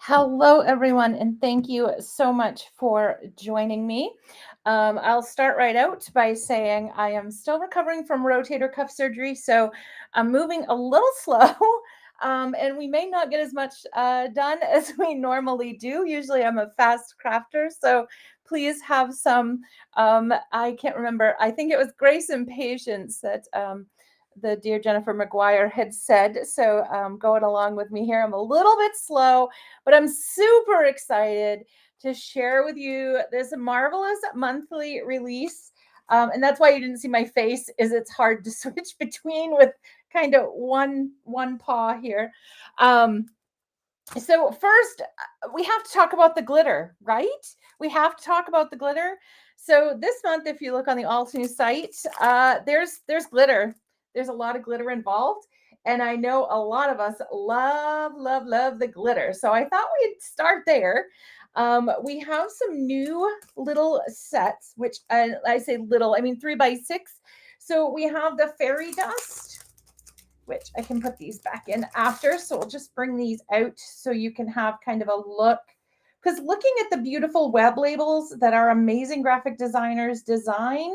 Hello, everyone, and thank you so much for joining me. I'll start right out by saying I am still recovering from rotator cuff surgery, so I'm moving a little slow, and we may not get as much done as we normally do. Usually I'm a fast crafter, so please have some, I can't remember, I think it was grace and patience that the dear Jennifer McGuire had said. So going along with me here, I'm a little bit slow, but I'm super excited to share with you this marvelous monthly release. And that's why you didn't see my face, is it's hard to switch between with kind of one paw here. So first, we have to talk about the glitter, right? We have to talk about the glitter. So this month, if you look on the Alt News site, there's glitter. There's a lot of glitter involved. And I know a lot of us love the glitter. So I thought we'd start there. We have some new little sets, which I say little, I mean 3x6. So we have the fairy dust, which I can put these back in after. So we'll just bring these out so you can have kind of a look. Because looking at the beautiful web labels that our amazing graphic designers design,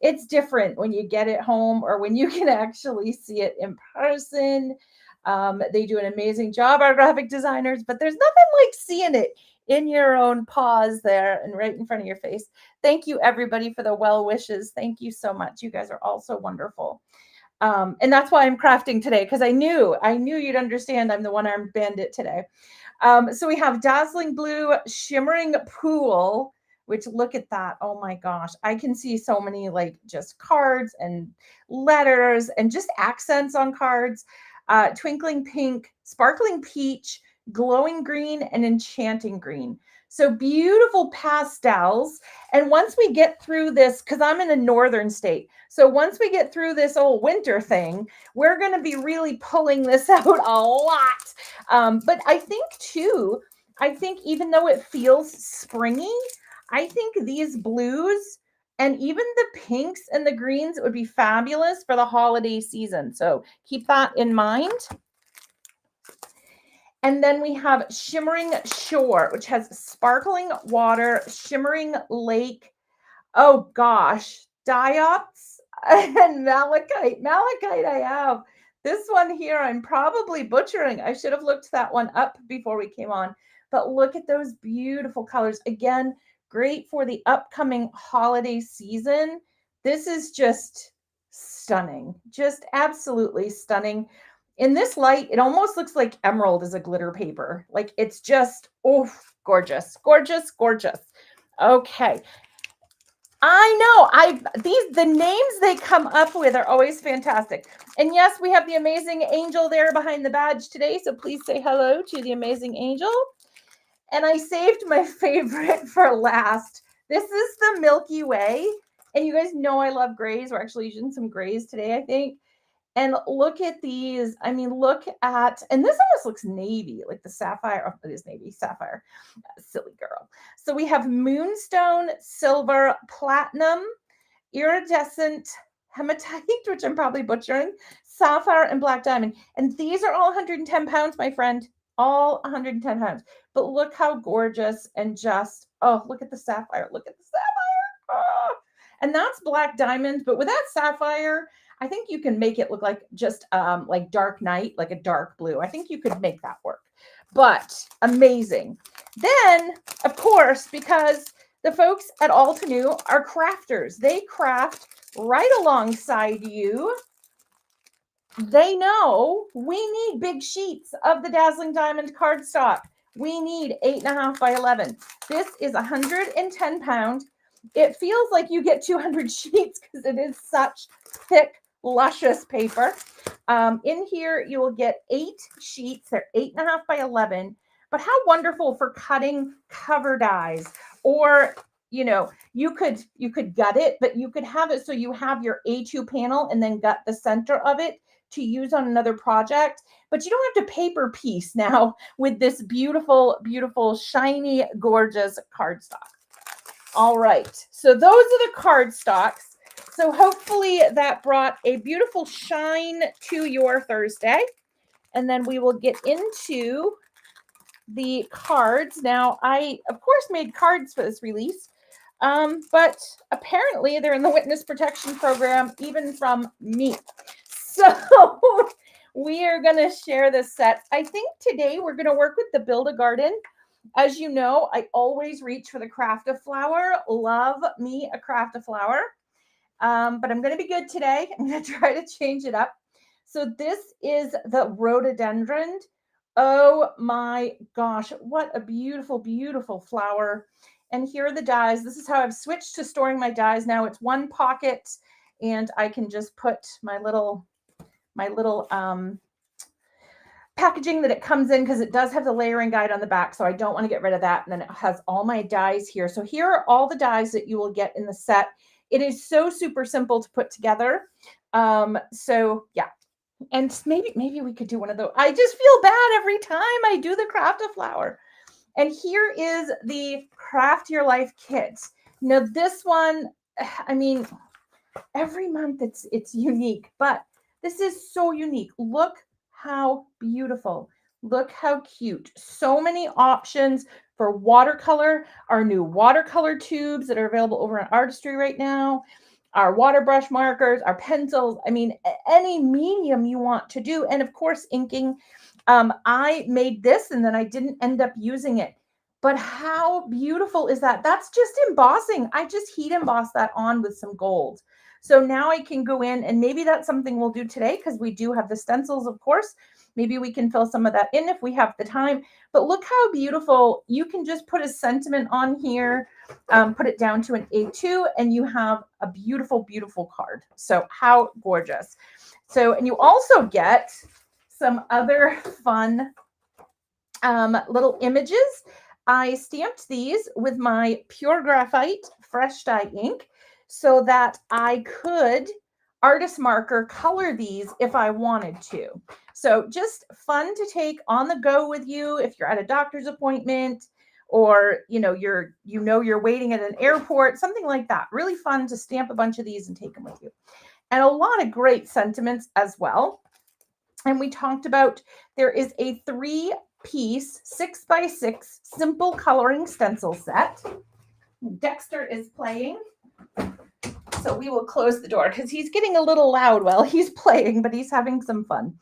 it's different when you get it home or when you can actually see it in person. They do an amazing job, our graphic designers, but there's nothing like seeing it in your own paws there and right in front of your face. Thank you, everybody, for the well wishes. Thank you so much. You guys are all so wonderful. And that's why I'm crafting today, because I knew you'd understand I'm the one-armed bandit today. So we have Dazzling Blue Shimmering Pool, which look at that. Oh my gosh. I can see so many like just cards and letters and just accents on cards. Twinkling Pink, Sparkling Peach, Glowing Green, and Enchanting Green. So beautiful pastels. And once we get through this, because I'm in a northern state, so once we get through this old winter thing, we're going to be really pulling this out a lot. But I think too, even though it feels springy, I think these blues and even the pinks and the greens would be fabulous for the holiday season. So keep that in mind. And then we have Shimmering Shore, which has sparkling water, shimmering lake. Oh gosh, diops and malachite. Malachite I have. This one here I'm probably butchering. I should have looked that one up before we came on. But look at those beautiful colors. Again, great for the upcoming holiday season. This is just stunning. Just absolutely stunning. In this light, it almost looks like emerald is a glitter paper. Like it's just, oh, gorgeous, gorgeous, gorgeous. Okay. I know the names they come up with are always fantastic. And yes, we have the amazing angel there behind the badge today. So please say hello to the amazing angel. And I saved my favorite for last. This is the Milky Way. And you guys know I love grays. We're actually using some grays today, I think. And look at these. I mean, look at, and this almost looks navy, like the sapphire. Oh, it is navy, sapphire. Silly girl. So we have moonstone, silver, platinum, iridescent, hematite, which I'm probably butchering, sapphire, and black diamond. And these are all 110 pounds, my friend. All 110 pounds. But look how gorgeous and just, oh, look at the sapphire. Look at the sapphire. Oh. And that's black diamond, but with that sapphire, I think you can make it look like just like dark night, like a dark blue. I think you could make that work. But amazing. Then, of course, because the folks at Altenew are crafters, they craft right alongside you. They know we need big sheets of the Dazzling Diamond cardstock. We need 8.5 by 11. This is 110 pound. It feels like you get 200 sheets because it is such thick, luscious paper. In here, you will get 8 sheets. They're 8.5 by 11. But how wonderful for cutting cover dies, or you could gut it, but you could have it so you have your A2 panel and then gut the center of it to use on another project. But you don't have to paper piece now with this beautiful, beautiful, shiny, gorgeous cardstock. All right, so those are the cardstocks. So hopefully that brought a beautiful shine to your Thursday. And then we will get into the cards. Now, I, of course, made cards for this release, but apparently they're in the witness protection program, even from me. So we are going to share this set. I think today we're going to work with the Build a Garden. As you know, I always reach for the Craft a Flower. Love me a Craft a Flower. But I'm going to be good today. I'm going to try to change it up. So this is the rhododendron. Oh my gosh, what a beautiful, beautiful flower. And here are the dies. This is how I've switched to storing my dies now. It's one pocket, and I can just put my little packaging that it comes in, because it does have the layering guide on the back, so I don't want to get rid of that. And then it has all my dies here. So here are all the dies that you will get in the set. It is so super simple to put together. So yeah. And maybe we could do one of those. I just feel bad every time I do the Craft a Flower. And here is the Craft Your Life kit. Now this one, I mean, every month it's unique, but this is so unique. Look how beautiful. Look how cute. So many options for watercolor. Our new watercolor tubes that are available over on Artistry right now. Our water brush markers, our pencils. I mean, any medium you want to do. And of course, inking. I made this and then I didn't end up using it. But how beautiful is that? That's just embossing. I just heat emboss that on with some gold. So now I can go in, and maybe that's something we'll do today, because we do have the stencils, of course. Maybe we can fill some of that in if we have the time. But look how beautiful. You can just put a sentiment on here, put it down to an A2, and you have a beautiful, beautiful card. So how gorgeous. So, and you also get some other fun little images. I stamped these with my pure graphite fresh dye ink so that I could artist marker color these if I wanted to. So just fun to take on the go with you if you're at a doctor's appointment, or you're waiting at an airport, something like that. Really fun to stamp a bunch of these and take them with you. And a lot of great sentiments as well. And we talked about, there is a 3-piece 6x6 simple coloring stencil set. Dexter is playing, so we will close the door because he's getting a little loud while he's playing, but he's having some fun.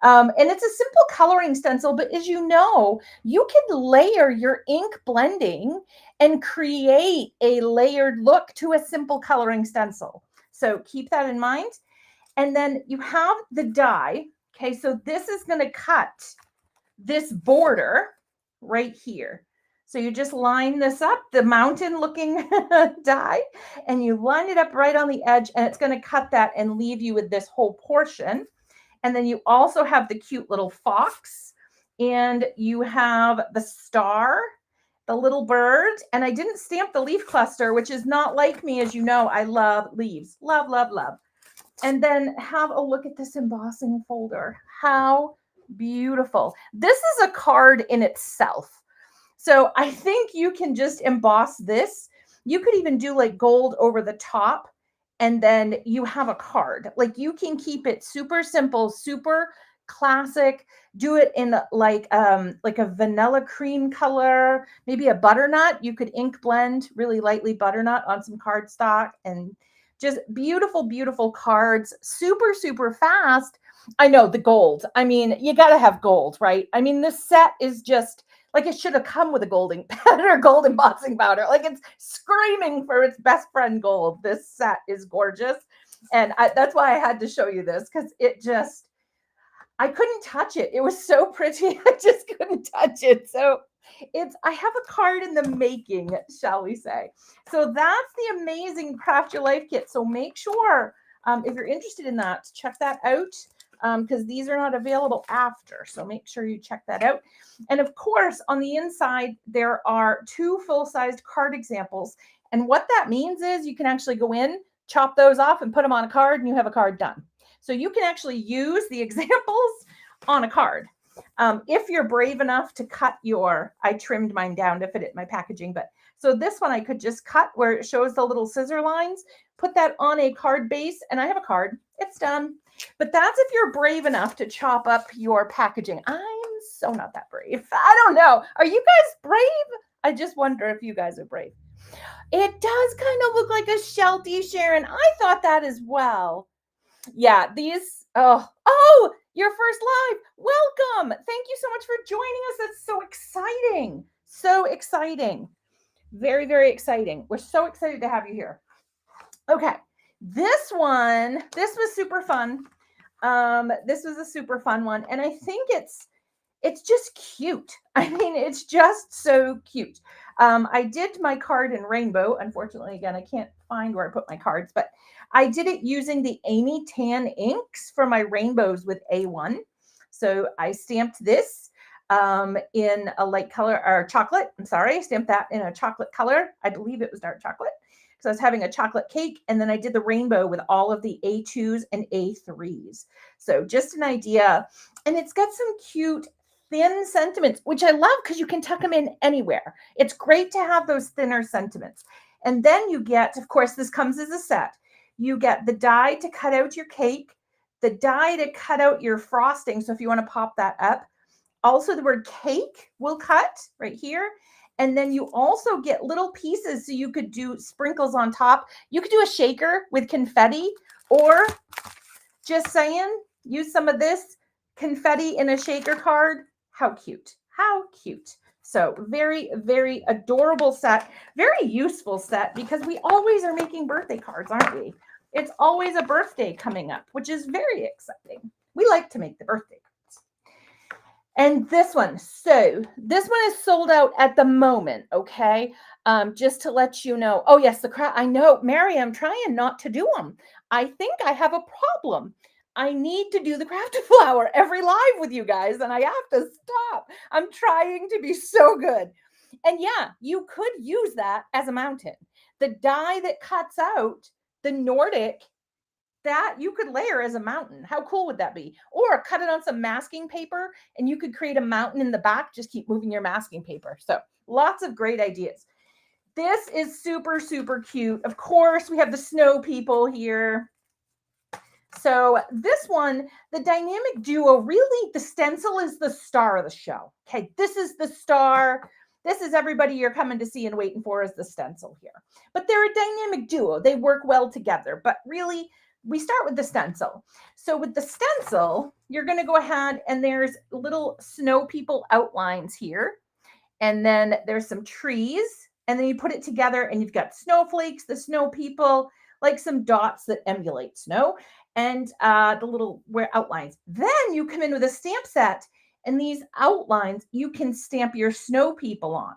And it's a simple coloring stencil, but as you know, you can layer your ink blending and create a layered look to a simple coloring stencil. So keep that in mind. And then you have the die. Okay, so this is going to cut this border right here. So you just line this up, the mountain looking die, and you line it up right on the edge, and it's going to cut that and leave you with this whole portion. And then you also have the cute little fox, and you have the star, the little bird, and I didn't stamp the leaf cluster, which is not like me. As you know, I love leaves. Love, love, love. And then have a look at this embossing folder. How beautiful. This is a card in itself. So I think you can just emboss this. You could even do like gold over the top, and then you have a card. Like, you can keep it super simple, super classic. Do it in like a vanilla cream color, maybe a butternut. You could ink blend really lightly butternut on some cardstock, and just beautiful, beautiful cards. Super, super fast. I know the gold. I mean, you got to have gold, right? I mean, this set is just like it should have come with a gold ink pen or gold embossing powder. Like it's screaming for its best friend gold. This set is gorgeous. And that's why I had to show you this, because it just, I couldn't touch it. It was so pretty. I just couldn't touch it. So I have a card in the making, shall we say. So that's the amazing Craft Your Life kit. So make sure, if you're interested in that, check that out, because these are not available after. So make sure you check that out. And of course, on the inside, there are 2 full-sized card examples. And what that means is you can actually go in, chop those off and put them on a card, and you have a card done. So you can actually use the examples on a card. If you're brave enough to cut I trimmed mine down to fit it in my packaging, but so this one I could just cut where it shows the little scissor lines, put that on a card base, and I have a card. It's done. But that's if you're brave enough to chop up your packaging. I'm so not that brave. I don't know. Are you guys brave? I just wonder if you guys are brave. It does kind of look like a Sheltie, Sharon. I thought that as well. Yeah, these, oh, your first live. Welcome. Thank you so much for joining us. That's so exciting. So exciting. Very, very exciting. We're so excited to have you here. Okay. This was super fun. This was a super fun one. And I think it's just cute. I mean, it's just so cute. I did my card in rainbow. Unfortunately, again, I can't find where I put my cards, but I did it using the Amy Tan inks for my rainbows with A1. So I stamped this in a light color, or chocolate. I'm sorry, I stamped that in a chocolate color. I believe it was dark chocolate. So I was having a chocolate cake, and then I did the rainbow with all of the A2s and A3s. So just an idea. And it's got some cute thin sentiments, which I love because you can tuck them in anywhere. It's great to have those thinner sentiments. And then you get, of course, this comes as a set. You get the die to cut out your cake, the die to cut out your frosting. So if you want to pop that up, also the word cake will cut right here. And then you also get little pieces. So you could do sprinkles on top. You could do a shaker with confetti, or just saying, use some of this confetti in a shaker card. How cute. How cute. So very, very adorable set. Very useful set, because we always are making birthday cards, aren't we? It's always a birthday coming up, which is very exciting. We like to make the birthday cards. And this one. So this one is sold out at the moment, okay? Just to let you know. Oh, yes, I know, Mary, I'm trying not to do them. I think I have a problem. I need to do the Crafted Flower every live with you guys, and I have to stop. I'm trying to be so good. And yeah, you could use that as a mountain. The die that cuts out the Nordic, that you could layer as a mountain. How cool would that be? Or cut it on some masking paper, and you could create a mountain in the back. Just keep moving your masking paper. So lots of great ideas. This is super, super cute. Of course, we have the snow people here. So this one, the dynamic duo, really, the stencil is the star of the show. Okay, this is the star. This is everybody you're coming to see and waiting for, is the stencil here. But they're a dynamic duo. They work well together. But really, we start with the stencil. So with the stencil, you're going to go ahead, and there's little snow people outlines here. And then there's some trees. And then you put it together, and you've got snowflakes, the snow people, like some dots that emulate snow, and the little outlines. Then you come in with a stamp set, and these outlines you can stamp your snow people on.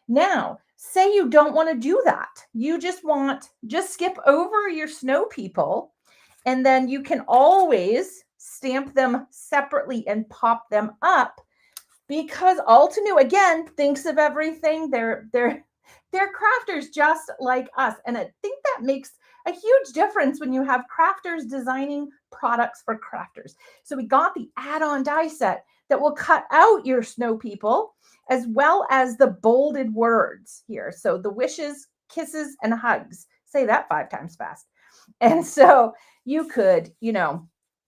Now, say you don't want to do that. You just skip over your snow people, and then you can always stamp them separately and pop them up, because Altenew, again, thinks of everything. They're crafters just like us. And I think that makes a huge difference when you have crafters designing products for crafters. So we got the add-on die set that will cut out your snow people, as well as the bolded words here. So the wishes, kisses, and hugs. Say that 5 times fast. And so you could,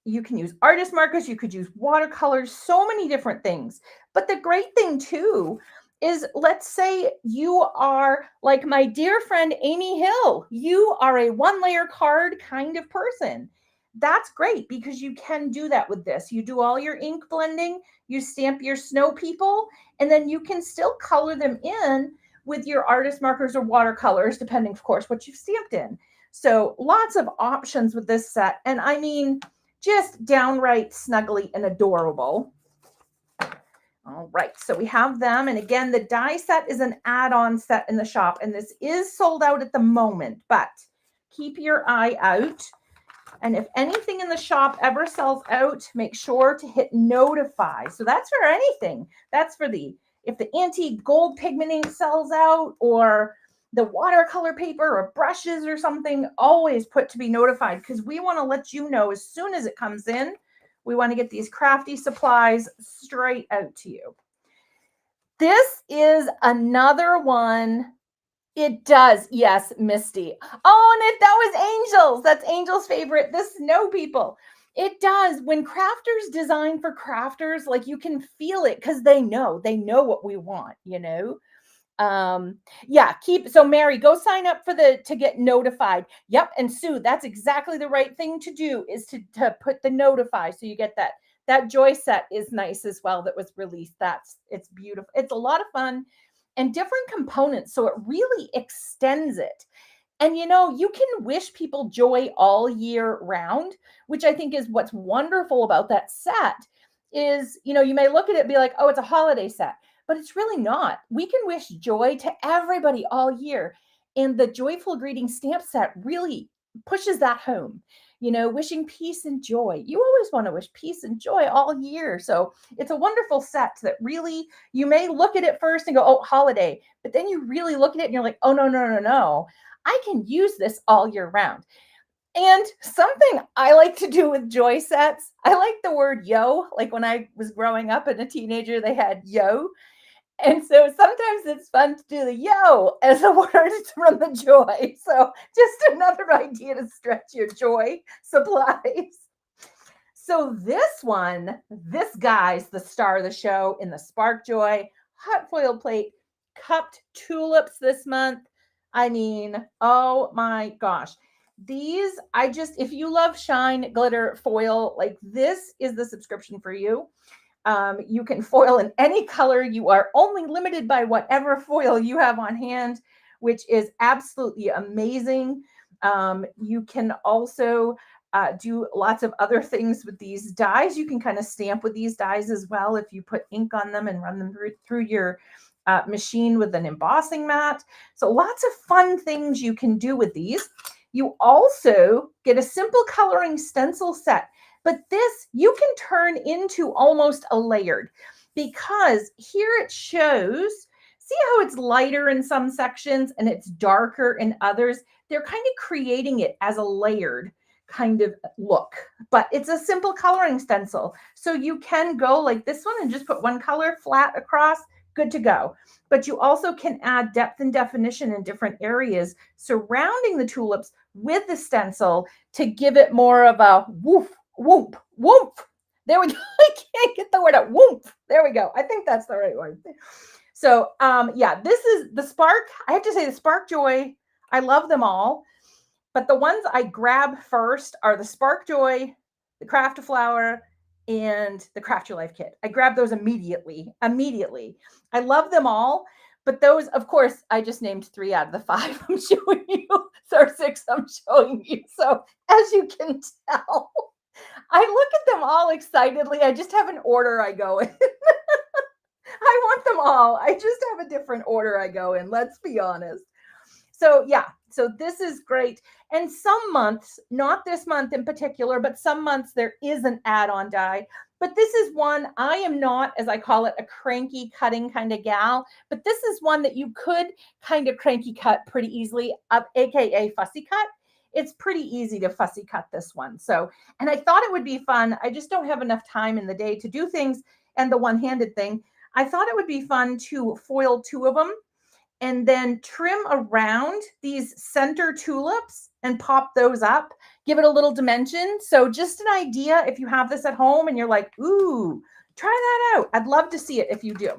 You can use artist markers, you could use watercolors, so many different things. But the great thing too is, let's say you are like my dear friend Amy Hill, you are a one layer card kind of person. That's great because you can do that with this. You do all your ink blending, you stamp your snow people, and then you can still color them in with your artist markers or watercolors, depending, of course, what you've stamped in. So lots of options with this set. And I mean, just downright snuggly and adorable. All right, so we have them. And again, the die set is an add-on set in the shop, and this is sold out at the moment, but keep your eye out. And if anything in the shop ever sells out, make sure to hit notify. So that's for anything. That's for if the antique gold pigment ink sells out, or the watercolor paper or brushes or something, always put to be notified, because we want to let you know as soon as it comes in. We want to get these crafty supplies straight out to you. This is another one. It does. Yes, Misty. Oh, and that was Angel's. That's Angel's favorite, the snow people. It does. When crafters design for crafters, like, you can feel it because they know what we want, you know? Yeah, so Mary, go sign up for to get notified. Yep. And Sue, that's exactly the right thing to do, is to put the notify. So you get that joy set is nice as well. That was released. It's beautiful. It's a lot of fun and different components. So it really extends it. And, you know, you can wish people joy all year round, which I think is what's wonderful about that set is, you know, you may look at it and be like, oh, it's a holiday set, but it's really not. We can wish joy to everybody all year. And the Joyful Greeting stamp set really pushes that home, you know, wishing peace and joy. You always want to wish peace and joy all year. So it's a wonderful set that really, you may look at it first and go, oh, holiday, but then you really look at it and you're like, oh, no. I can use this all year round. And something I like to do with joy sets, I like the word yo. Like when I was growing up and a teenager, they had yo. And so sometimes it's fun to do the yo as a word from the joy. So just another idea to stretch your joy supplies. So this guy's the star of the show in the Spark Joy hot foil plate cupped tulips this month. I mean, oh my gosh. These, if you love shine glitter foil, like, this is the subscription for you. You can foil in any color. You are only limited by whatever foil you have on hand, which is absolutely amazing. You can also do lots of other things with these dies. You can kind of stamp with these dies as well if you put ink on them and run them through your machine with an embossing mat. So lots of fun things you can do with these. You also get a simple coloring stencil set, but this you can turn into almost a layered, because here it shows, see how it's lighter in some sections and it's darker in others? They're kind of creating it as a layered kind of look, but it's a simple coloring stencil. So you can go like this one and just put one color flat across, good to go. But you also can add depth and definition in different areas surrounding the tulips with the stencil to give it more of a woof, whoop, whoop. There we go. I can't get the word out. Whoop. There we go. I think that's the right word. So yeah, this is the Spark. I have to say the Spark Joy, I love them all. But the ones I grab first are the Spark Joy, the Craft-A-Flower, and the Craft Your Life kit. I grab those immediately. I love them all. But those, of course, I just named 3 out of the 5 I'm showing you. Or 6 I'm showing you. So as you can tell, I look at them all excitedly. I just have an order I go in. I want them all. I just have a different order I go in. Let's be honest. So yeah, so this is great. And some months, not this month in particular, but some months there is an add-on die. But this is one, I am not, as I call it, a cranky cutting kind of gal, but this is one that you could kind of cranky cut pretty easily, aka fussy cut. It's pretty easy to fussy cut this one. So, and I thought it would be fun. I just don't have enough time in the day to do things and the one-handed thing. I thought it would be fun to foil 2 of them and then trim around these center tulips and pop those up, give it a little dimension. So just an idea, if you have this at home and you're like, ooh, try that out. I'd love to see it if you do.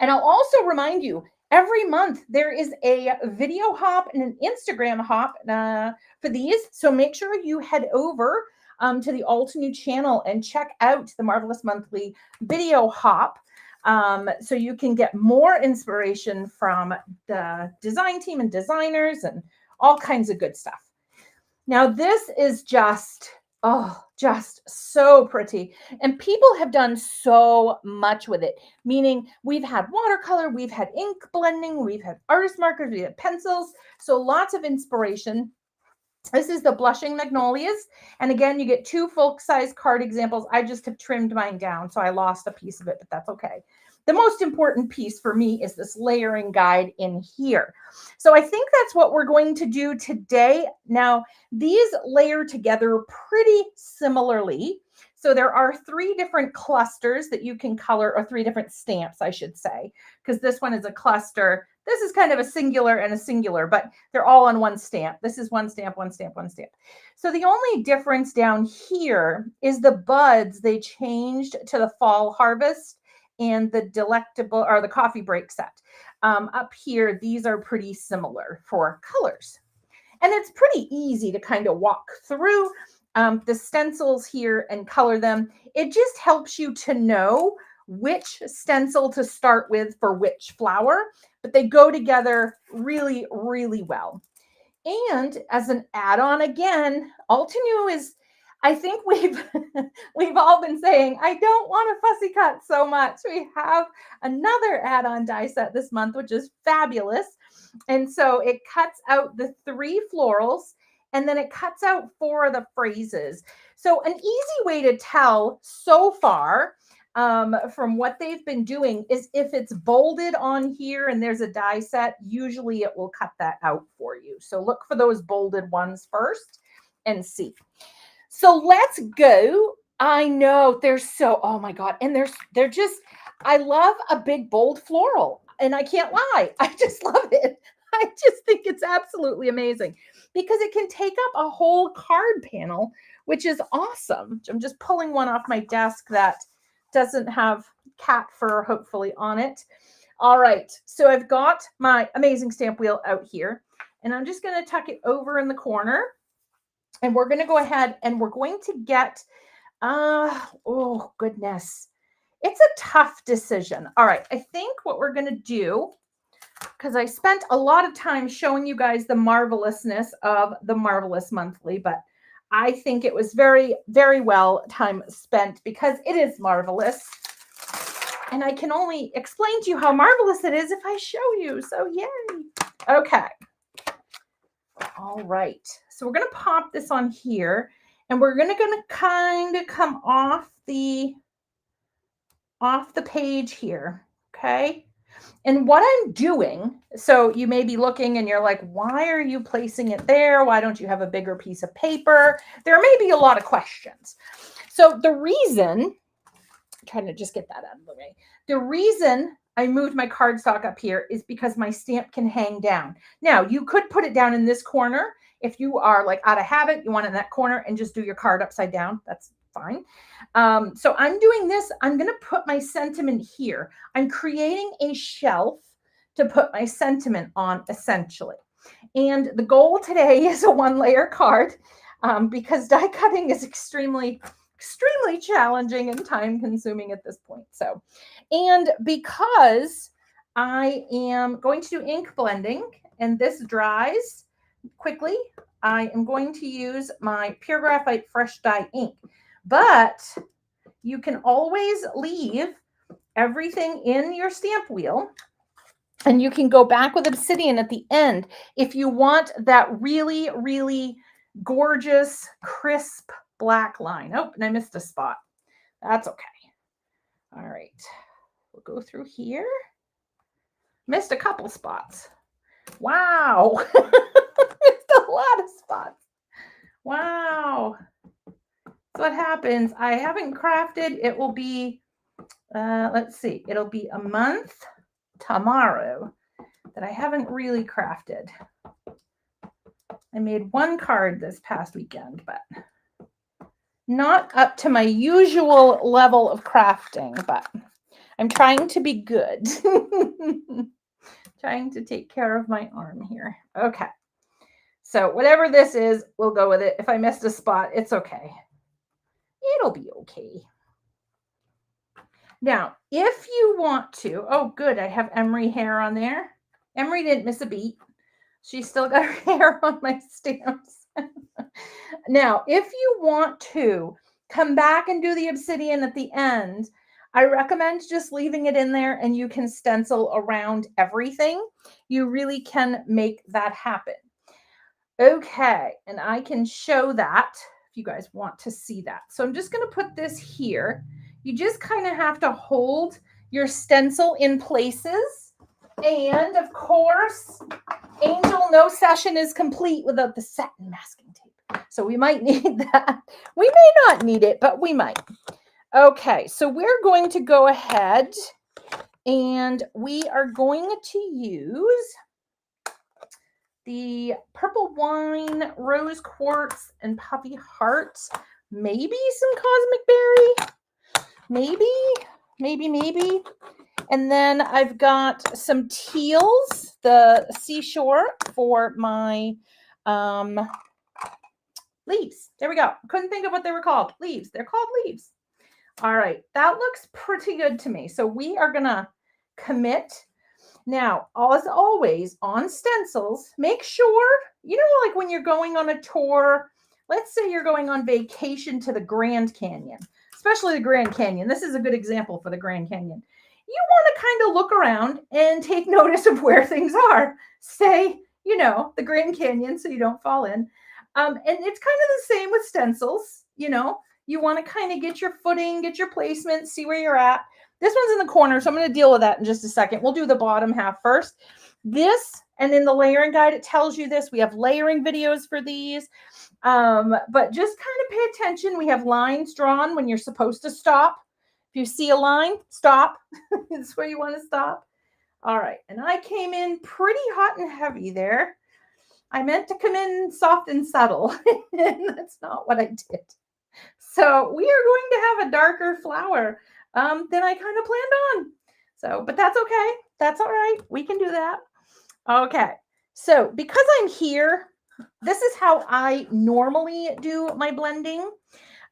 And I'll also remind you, every month there is a video hop and an Instagram hop for these. So make sure you head over to the Altenew channel and check out the Marvelous Monthly video hop. So you can get more inspiration from the design team and designers and all kinds of good stuff. Now this is just so pretty. And people have done so much with it, meaning we've had watercolor, we've had ink blending, we've had artist markers, we have pencils. So lots of inspiration. This is the Blushing Magnolias. And again, you get 2 full-size card examples. I just have trimmed mine down, so I lost a piece of it, but that's okay. The most important piece for me is this layering guide in here. So I think that's what we're going to do today. Now, these layer together pretty similarly. So there are 3 different clusters that you can color, or 3 different stamps, I should say, because this one is a cluster. This is kind of a singular and a singular, but they're all on one stamp. This is one stamp, one stamp, one stamp. So the only difference down here is the buds. They changed to the fall harvest and the delectable, or the coffee break set. Up here, these are pretty similar for colors. And it's pretty easy to kind of walk through the stencils here and color them. It just helps you to know which stencil to start with for which flower, but they go together really, really well. And as an add-on, again, Altenew is, I think we've all been saying, I don't want a fussy cut so much. We have another add-on die set this month, which is fabulous. And so it cuts out the 3 florals, and then it cuts out 4 of the phrases. So an easy way to tell so far from what they've been doing is if it's bolded on here and there's a die set, usually it will cut that out for you. So look for those bolded ones first and see. So let's go. I know they're so, oh my God. And they're just, I love a big bold floral, and I can't lie. I just love it. I just think it's absolutely amazing because it can take up a whole card panel, which is awesome. I'm just pulling one off my desk that doesn't have cat fur, hopefully, on it. All right. So I've got my amazing stamp wheel out here, and I'm just going to tuck it over in the corner. And we're going to go ahead and we're going to get, oh goodness, it's a tough decision. All right, I think what we're going to do, because I spent a lot of time showing you guys the marvelousness of the Marvelous Monthly, but I think it was very, very well time spent because it is marvelous. And I can only explain to you how marvelous it is if I show you. So yay. Okay. All right, so we're going to pop this on here, and we're going to kind of come off the page here, okay? And what I'm doing, so you may be looking and you're like, why are you placing it there? Why don't you have a bigger piece of paper? There may be a lot of questions. So the reason, I'm trying to just get that out of the way. The reason I moved my cardstock up here is because my stamp can hang down. Now, you could put it down in this corner. If you are like out of habit, you want it in that corner and just do your card upside down. That's fine. So I'm doing this. I'm going to put my sentiment here. I'm creating a shelf to put my sentiment on, essentially. And the goal today is a 1-layer card because die cutting is extremely challenging and time consuming at this point. So, and because I am going to do ink blending and this dries quickly, I am going to use my Pure Graphite Fresh Dye ink. But you can always leave everything in your stamp wheel, and you can go back with obsidian at the end if you want that really, really gorgeous, crisp black line. Oh, and I missed a spot. That's okay. All right. We'll go through here. Missed a couple spots. Wow. Missed a lot of spots. Wow. So what happens, I haven't crafted. It will be, let's see, it'll be a month tomorrow that I haven't really crafted. I made one card this past weekend, but not up to my usual level of crafting, but I'm trying to be good. Trying to take care of my arm here. Okay. So whatever this is, we'll go with it. If I missed a spot, it's okay. It'll be okay. Now, if you want to, oh, good. I have Emery hair on there. Emery didn't miss a beat. She's still got her hair on my stamps. Now, if you want to come back and do the obsidian at the end, I recommend just leaving it in there and you can stencil around everything. You really can make that happen. Okay, and I can show that if you guys want to see that. So I'm just going to put this here. You just kind of have to hold your stencil in places. And of course, Angel, no session is complete without the satin masking tape. So we might need that. We may not need it, but we might. Okay, so we're going to go ahead and we are going to use the purple wine, rose quartz, and puffy heart. Maybe some cosmic berry. Maybe. And then I've got some teals, the seashore for my leaves. There we go. Couldn't think of what they were called. Leaves. They're called leaves. All right. That looks pretty good to me. So we are going to commit. Now, as always, on stencils, make sure, like when you're going on a tour, let's say you're going on vacation to the Grand Canyon, especially the Grand Canyon. This is a good example for the Grand Canyon. You want to kind of look around and take notice of where things are. Say, the Grand Canyon so you don't fall in. And it's kind of the same with stencils. You want to kind of get your footing, get your placement, see where you're at. This one's in the corner, so I'm going to deal with that in just a second. We'll do the bottom half first. This, and in the layering guide, it tells you this. We have layering videos for these. But just kind of pay attention. We have lines drawn when you're supposed to stop. If you see a line, stop. That's where you want to stop. All right. And I came in pretty hot and heavy there. I meant to come in soft and subtle. And that's not what I did. So we are going to have a darker flower than I kind of planned on. So, but that's okay. That's all right. We can do that. Okay. So because I'm here, this is how I normally do my blending.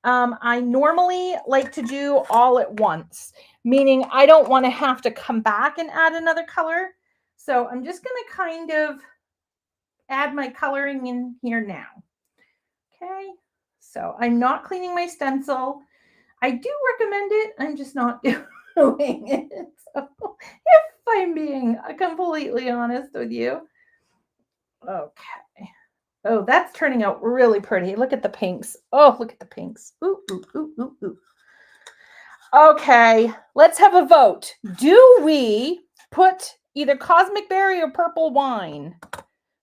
I normally like to do all at once, meaning I don't want to have to come back and add another color. So I'm just going to kind of add my coloring in here now. Okay. So I'm not cleaning my stencil. I do recommend it. I'm just not doing it. So if I'm being completely honest with you. Okay. Oh, that's turning out really pretty. Look at the pinks. Oh, look at the pinks. Ooh, ooh, ooh, ooh, ooh. Okay, let's have a vote. Do we put either cosmic berry or purple wine?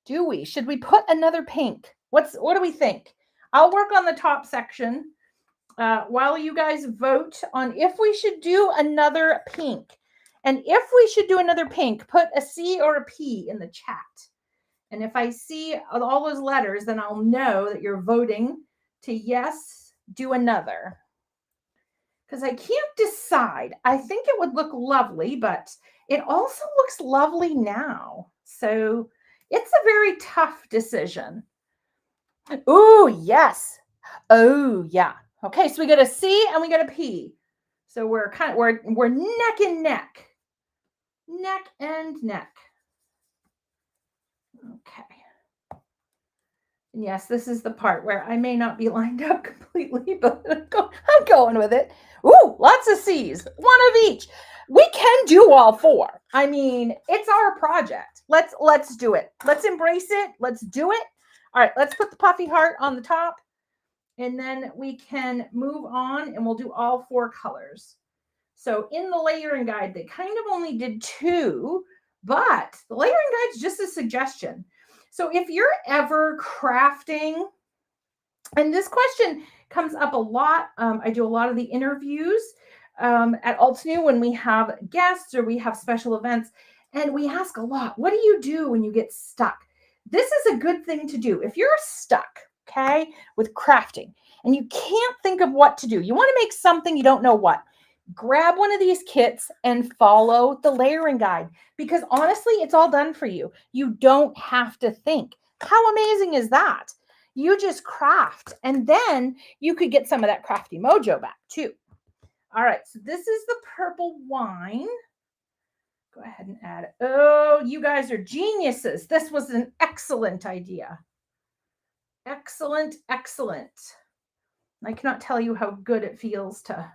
Do we? Should we put another pink? What do we think? I'll work on the top section while you guys vote on if we should do another pink. And if we should do another pink, put a C or a P in the chat. And if I see all those letters, then I'll know that you're voting to yes, do another. Because I can't decide. I think it would look lovely, but it also looks lovely now. So it's a very tough decision. Ooh, yes. Oh, yeah. Okay, so we got a C and we got a P. So we're neck and neck. Neck and neck. Okay. And yes, this is the part where I may not be lined up completely, but I'm going with it. Ooh, lots of C's, one of each. We can do all four. I mean, it's our project. Let's do it. Let's embrace it. Let's do it. All right, let's put the puffy heart on the top, and then we can move on, and we'll do all four colors. So in the layering guide, they kind of only did 2, but the layering guide is just a suggestion. So if you're ever crafting, and this question comes up a lot, I do a lot of the interviews at Alt New when we have guests or we have special events, And we ask a lot, what do you do when you get stuck? This is a good thing to do. If you're stuck, okay, with crafting and you can't think of what to do, you want to make something, you don't know what, grab one of these kits and follow the layering guide, because honestly, it's all done for you. You don't have to think. How amazing is that? You just craft, and then you could get some of that crafty mojo back too. All right, so this is the purple wine. Go ahead and add it. Oh, you guys are geniuses. This was an excellent idea. Excellent, excellent. I cannot tell you how good it feels to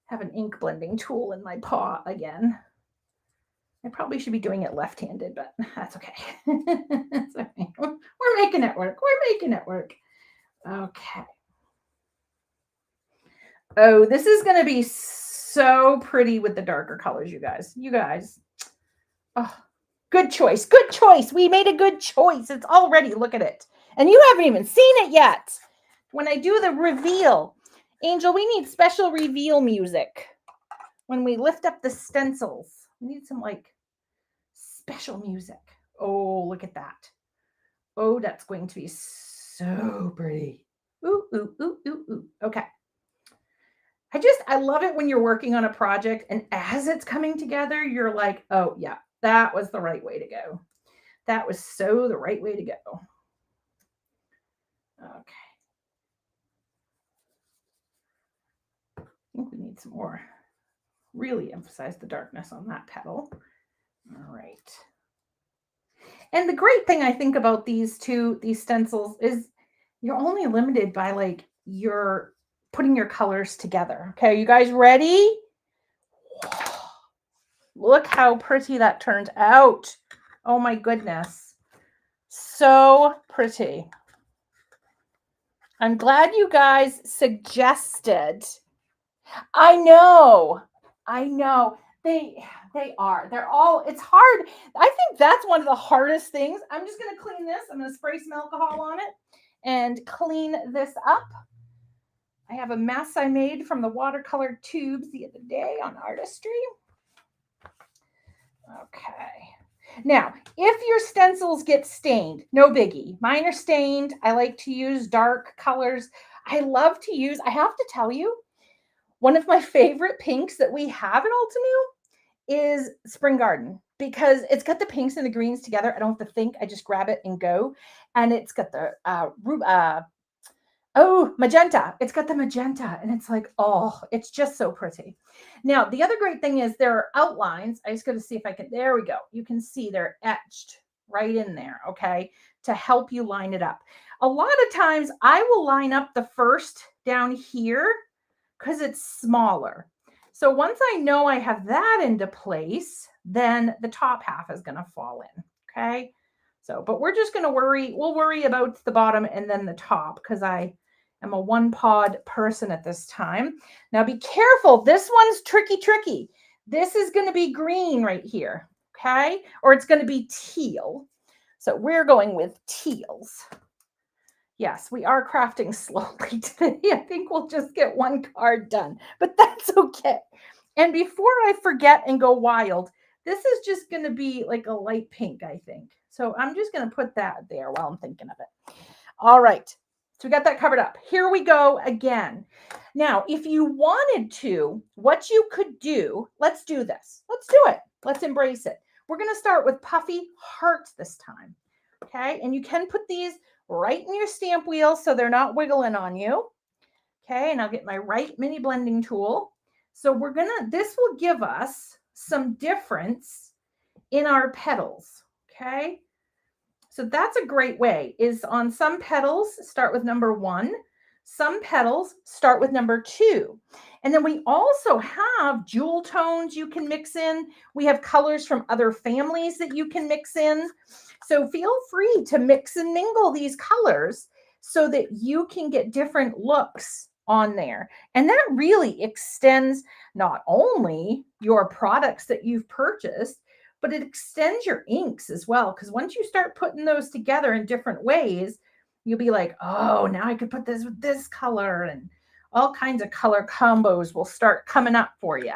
have an ink blending tool in my paw again. I probably should be doing it left-handed, but that's okay. That's okay. We're making it work. We're making it work. Okay. Oh, this is going to be so pretty with the darker colors, you guys. You guys. Oh, good choice. Good choice. We made a good choice. It's all ready. Look at it. And you haven't even seen it yet. When I do the reveal, Angel, we need special reveal music. When we lift up the stencils, we need some like special music. Oh, look at that. Oh, that's going to be so pretty. Ooh, ooh, ooh, ooh, ooh. Okay. I love it when you're working on a project and as it's coming together, you're like, oh yeah, that was the right way to go. That was so the right way to go. Okay. I think we need some more. Really emphasize the darkness on that petal. All right. And the great thing I think about these stencils is you're only limited by like your putting your colors together. Okay, you guys ready? Look how pretty that turned out. Oh my goodness. So pretty. I'm glad you guys suggested. I know. They are. They're all, it's hard. I think that's one of the hardest things. I'm just going to clean this. I'm going to spray some alcohol on it and clean this up. I have a mess I made from the watercolor tubes the other day on Artistry. Okay. Now, if your stencils get stained, no biggie. Mine are stained. I like to use dark colors. I love to use, I have to tell you, one of my favorite pinks that we have in Ultimu is Spring Garden, because it's got the pinks and the greens together. I don't have to think. I just grab it and go. And it's got the magenta. It's got the magenta, and it's like, oh, it's just so pretty. Now, the other great thing is there are outlines. I just got to see if I can, there we go. You can see they're etched right in there, okay, to help you line it up. A lot of times I will line up the first down here because it's smaller. So once I know I have that into place, then the top half is going to fall in, okay? So, but we're just going to we'll worry about the bottom and then the top, because I am a one pod person at this time. Now be careful. This one's tricky. This is going to be green right here, okay? Or it's going to be teal. So we're going with teals. Yes, we are crafting slowly today. I think we'll just get one card done, but that's okay. And before I forget and go wild, this is just going to be like a light pink, I think. So I'm just going to put that there while I'm thinking of it. All right. So we got that covered up. Here we go again. Now, if you wanted to, what you could do, let's do this. Let's do it. Let's embrace it. We're going to start with puffy hearts this time. Okay. And you can put these right in your stamp wheel so they're not wiggling on you. Okay. And I'll get my right mini blending tool. So this will give us some difference in our petals. Okay. So that's a great way, is on some petals, start with number 1. Some petals start with number 2. And then we also have jewel tones you can mix in. We have colors from other families that you can mix in. So feel free to mix and mingle these colors so that you can get different looks on there. And that really extends not only your products that you've purchased, but it extends your inks as well. Because once you start putting those together in different ways, you'll be like, oh, now I could put this with this color, and all kinds of color combos will start coming up for you.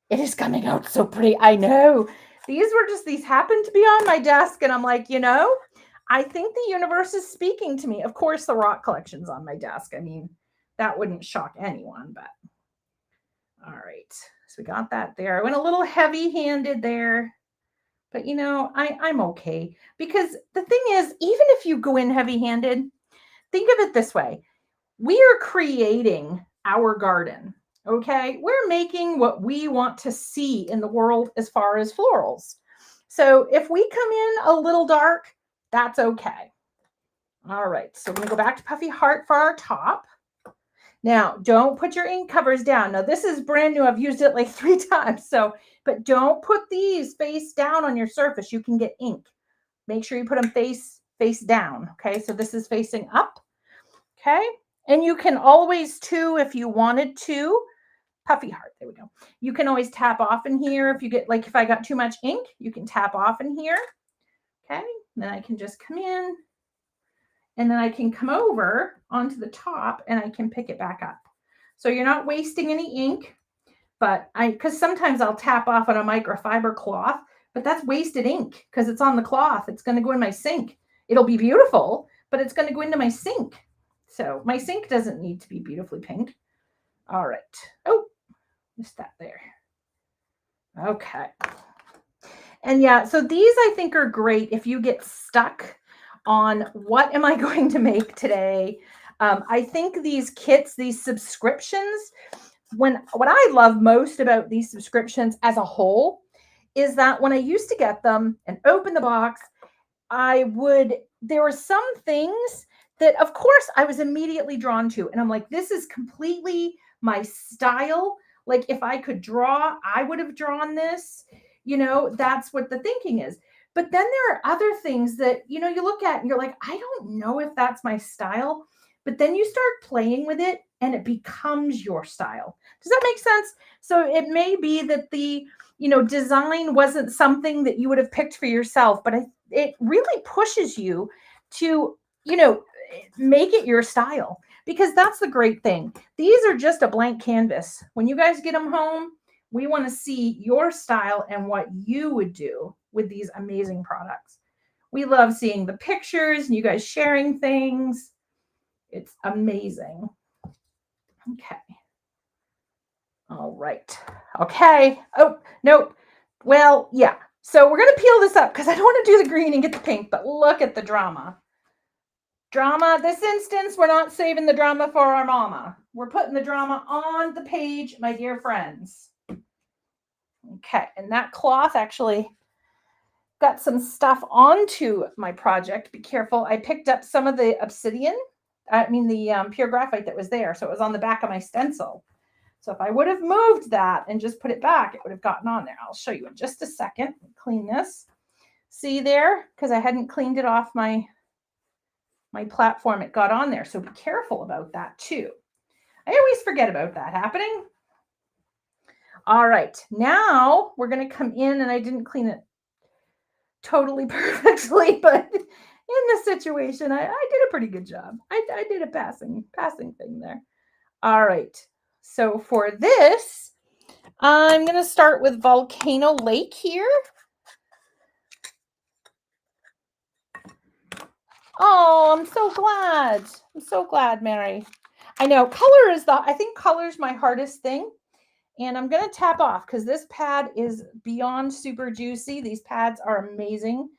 It is coming out so pretty. I know. These happened to be on my desk, and I'm like, I think the universe is speaking to me. Of course, the rock collection's on my desk. I mean, that wouldn't shock anyone, but all right. So we got that there. I went a little heavy-handed there, but I'm okay, because the thing is, even if you go in heavy-handed, think of it this way. We are creating our garden. Okay, we're making what we want to see in the world as far as florals. So if we come in a little dark, that's okay. All right, so we're gonna go back to Puffy Heart for our top. Now, don't put your ink covers down. Now, this is brand new. I've used it like 3 times. But don't put these face down on your surface. You can get ink. Make sure you put them face down. Okay, so this is facing up. Okay, and you can always too, if you wanted to, Puffy Heart, there we go. You can always tap off in here. If you get, like, if I got too much ink, you can tap off in here. Okay, then I can just come in, and then I can come over onto the top, and I can pick it back up. So you're not wasting any ink, but because sometimes I'll tap off on a microfiber cloth, but that's wasted ink because it's on the cloth. It's going to go in my sink. It'll be beautiful, but it's going to go into my sink. So my sink doesn't need to be beautifully pink. All right. Oh, missed that there. Okay. And yeah, so these I think are great if you get stuck on what am I going to make today. I think these kits, these subscriptions, what I love most about these subscriptions as a whole is that when I used to get them and open the box, there were some things that, of course, I was immediately drawn to. And I'm like, this is completely my style. Like, if I could draw, I would have drawn this. That's what the thinking is. But then there are other things that, you look at and you're like, I don't know if that's my style. But then you start playing with it and it becomes your style. Does that make sense? So it may be that the, design wasn't something that you would have picked for yourself, but it really pushes you to, make it your style, because that's the great thing. These are just a blank canvas. When you guys get them home, we want to see your style and what you would do with these amazing products. We love seeing the pictures and you guys sharing things. It's amazing. Okay. All right. Okay. Oh, nope. Well, yeah. So we're going to peel this up because I don't want to do the green and get the pink, but look at the drama. This instance, we're not saving the drama for our mama. We're putting the drama on the page, my dear friends. Okay. And that cloth actually got some stuff onto my project. Be careful. I picked up some of the obsidian. The pure graphite that was there. So it was on the back of my stencil. So if I would have moved that and just put it back, it would have gotten on there. I'll show you in just a second. Clean this. See there? Because I hadn't cleaned it off my platform. It got on there. So be careful about that too. I always forget about that happening. All right. Now we're going to come in, and I didn't clean it totally perfectly, but in this situation, I did a pretty good job. I did a passing thing there. All right. So for this, I'm going to start with Volcano Lake here. Oh, I'm so glad. I'm so glad, Mary. I know I think color is my hardest thing. And I'm going to tap off because this pad is beyond super juicy. These pads are amazing.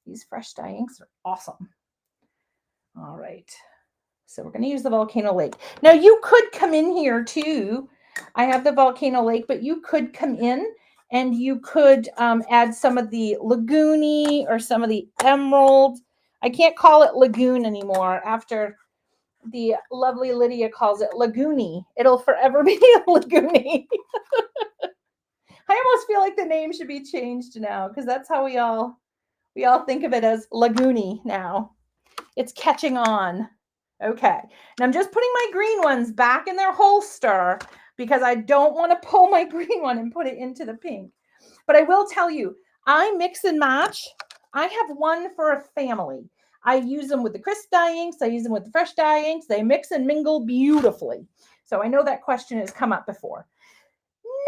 These fresh dye inks are awesome. All right. So we're going to use the Volcano Lake. Now you could come in here too. I have the Volcano Lake, but you could come in and you could add some of the Lagoony or some of the Emerald. I can't call it Lagoon anymore after the lovely Lydia calls it Lagoony. It'll forever be Lagoony. I almost feel like the name should be changed now because that's how we all think of it, as Lagoony now. It's catching on. Okay. And I'm just putting my green ones back in their holster because I don't want to pull my green one and put it into the pink. But I will tell you, I mix and match. I have one for a family. I use them with the crisp dye inks. I use them with the fresh dye inks. They mix and mingle beautifully. So I know that question has come up before.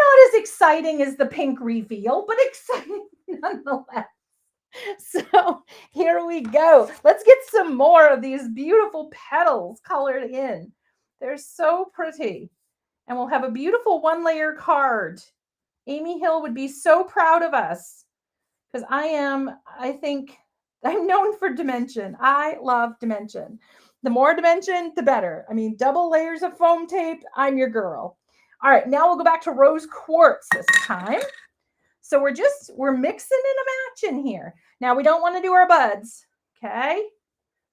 not as exciting as the pink reveal, but exciting nonetheless. So here we go. Let's get some more of these beautiful petals colored in. They're so pretty. And we'll have a beautiful 1-layer card. Amy Hill would be so proud of us because I think I'm known for dimension. I love dimension. The more dimension, the better. I mean, double layers of foam tape, I'm your girl. All right, now we'll go back to rose quartz this time. So we're mixing and a matching here. Now we don't want to do our buds, okay?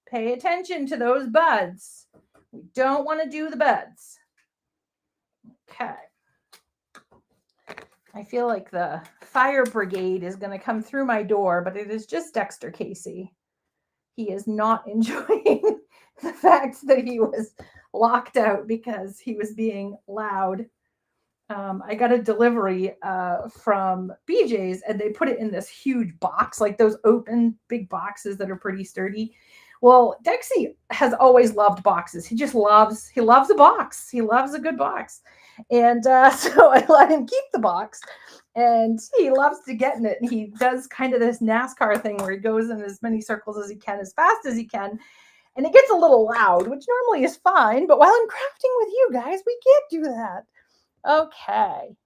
Pay attention to those buds. We don't want to do the buds. Okay. I feel like the fire brigade is going to come through my door, but it is just Dexter Casey. He is not enjoying the fact that he was locked out because he was being loud. I got a delivery from BJ's and they put it in this huge box, like those open big boxes that are pretty sturdy. Well, Dexy has always loved boxes. He loves a box. He loves a good box. And so I let him keep the box and he loves to get in it. And he does kind of this NASCAR thing where he goes in as many circles as he can, as fast as he can. And it gets a little loud, which normally is fine. But while I'm crafting with you guys, we can't do that. Okay.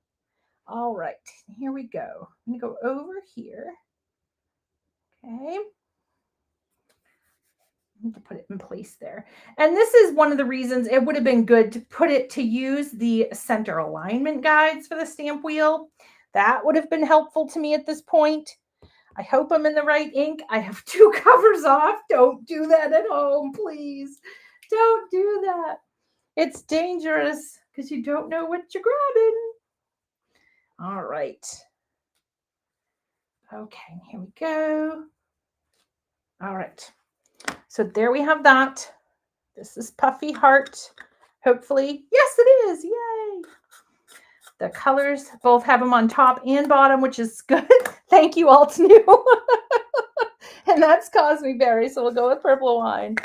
All right. Here we go. I'm going to go over here. Okay. I need to put it in place there. And this is one of the reasons it would have been good to use the center alignment guides for the stamp wheel. That would have been helpful to me at this point. I hope I'm in the right ink. I have 2 covers off. Don't do that at home, please. Don't do that. It's dangerous because you don't know what you're grabbing. All right. Okay, here we go. All right. So there we have that. This is Puffy Heart. Hopefully, yes, it is. Yay. The colors both have them on top and bottom, which is good. Thank you, Alt New. And that's Cosmic Berry, so we'll go with Purple Wine.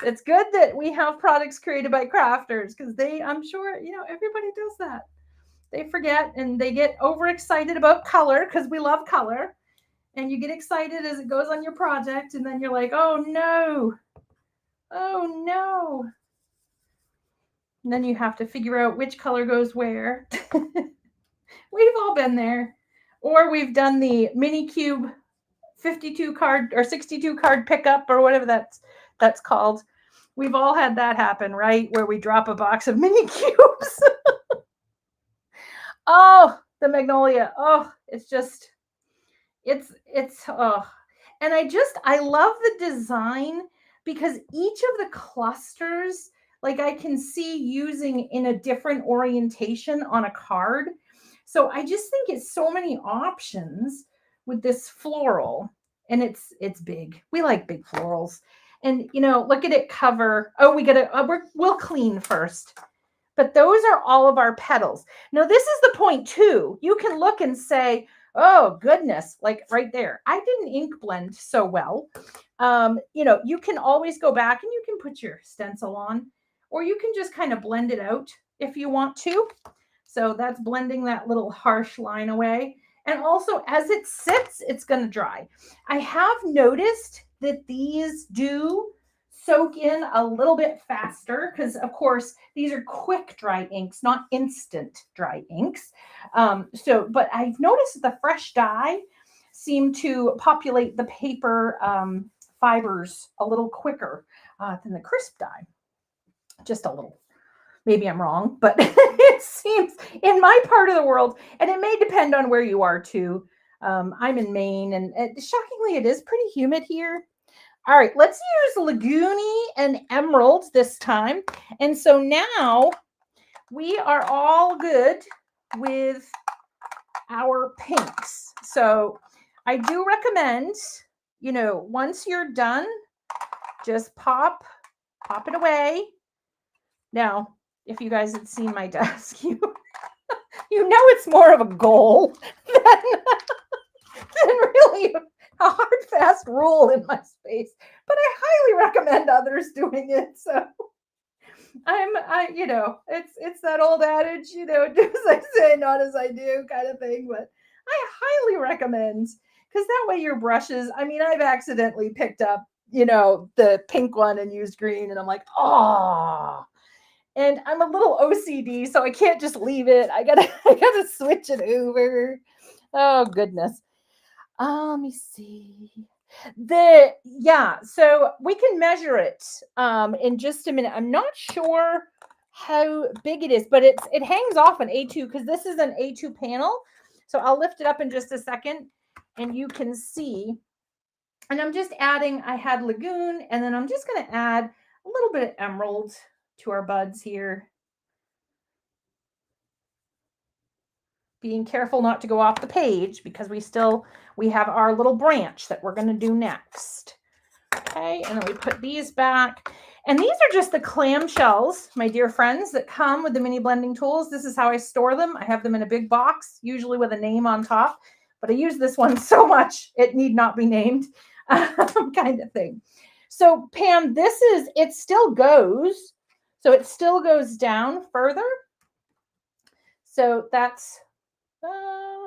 It's good that we have products created by crafters because I'm sure, everybody does that. They forget and they get overexcited about color because we love color. And you get excited as it goes on your project. And then you're like, oh, no. Oh, no. And then you have to figure out which color goes where. We've all been there. Or we've done the mini cube 52 card or 62 card pickup or whatever that's called. We've all had that happen, right? Where we drop a box of mini cubes. Oh, the magnolia. Oh, it's oh. And I love the design because each of the clusters, like I can see using in a different orientation on a card. So I just think it's so many options with this floral, and it's big. We like big florals. And look at it cover. Oh, we'll clean first. But those are all of our petals. Now, this is the point too. You can look and say, oh, goodness, like right there. I didn't ink blend so well. You can always go back and you can put your stencil on, or you can just kind of blend it out if you want to. So that's blending that little harsh line away. And also, as it sits, it's going to dry. I have noticed that these do soak in a little bit faster because, of course, these are quick dry inks, not instant dry inks. But I've noticed that the fresh dye seem to populate the paper fibers a little quicker than the crisp dye. Just a little. Maybe I'm wrong, but it seems in my part of the world, and it may depend on where you are too. I'm in Maine, and shockingly, it is pretty humid here. All right, let's use Laguni and Emerald this time. And so now we are all good with our pinks. So I do recommend, once you're done, just pop it away. Now, if you guys had seen my desk, you know it's more of a goal than really a hard, fast rule in my space. But I highly recommend others doing it. So, it's that old adage, do as I say, not as I do kind of thing. But I highly recommend, because that way your brushes, I mean, I've accidentally picked up, the pink one and used green, and I'm like, oh, and I'm a little OCD, so I can't just leave it. I gotta switch it over. Oh goodness. Let me see. So we can measure it in just a minute. I'm not sure how big it is, but it hangs off an A2 because this is an A2 panel. So I'll lift it up in just a second and you can see. And I'm just adding, I had Lagoon, and then I'm just going to add a little bit of emerald to our buds here. Being careful not to go off the page because we have our little branch that we're going to do next. Okay, and then we put these back. And these are just the clamshells, my dear friends, that come with the mini blending tools. This is how I store them. I have them in a big box, usually with a name on top, but I use this one so much it need not be named, kind of thing. So Pam, it still goes. So it still goes down further. So that's,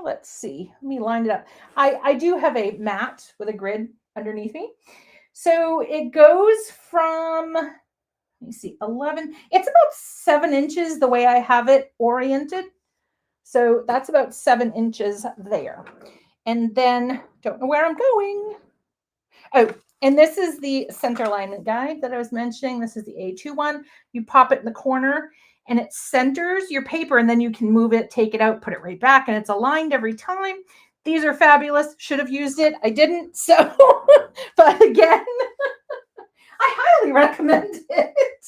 let's see, let me line it up. I do have a mat with a grid underneath me. So it goes from, let me see, 11, it's about 7 inches the way I have it oriented. So that's about 7 inches there. And then, don't know where I'm going. Oh, and this is the center alignment guide that I was mentioning. This is the A2 one. You pop it in the corner and it centers your paper, and then you can move it, take it out, put it right back, and it's aligned every time. These are fabulous. Should have used it. I didn't. So, but again, I highly recommend it.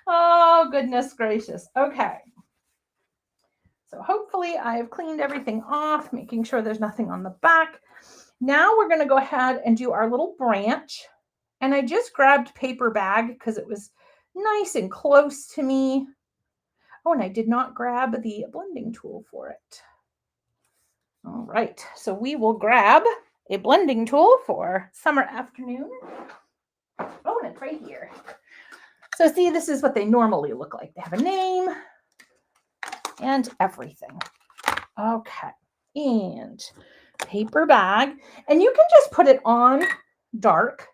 Oh, goodness gracious. Okay. So hopefully I have cleaned everything off, making sure there's nothing on the back. Now we're going to go ahead and do our little branch. And I just grabbed paper bag because it was nice and close to me. Oh, and I did not grab the blending tool for it. All right, so we will grab a blending tool for summer afternoon. Oh, and it's right here. So see, this is what they normally look like. They have a name and everything. Okay, and paper bag. And you can just put it on dark.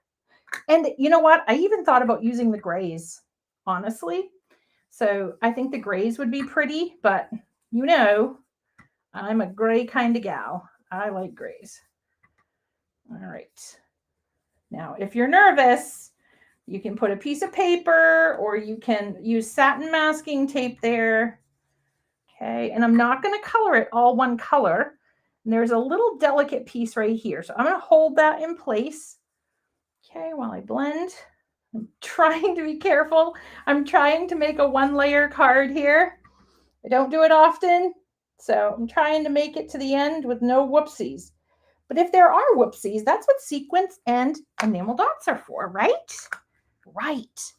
And you know what? I even thought about using the grays, honestly. So I think the grays would be pretty, but I'm a gray kind of gal. I like grays. All right. Now, if you're nervous, you can put a piece of paper or you can use satin masking tape there. Okay. And I'm not going to color it all one color. And there's a little delicate piece right here. So I'm going to hold that in place. Okay. While I blend, I'm trying to be careful. I'm trying to make a 1-layer card here. I don't do it often. So I'm trying to make it to the end with no whoopsies. But if there are whoopsies, that's what sequins and enamel dots are for, right? Right.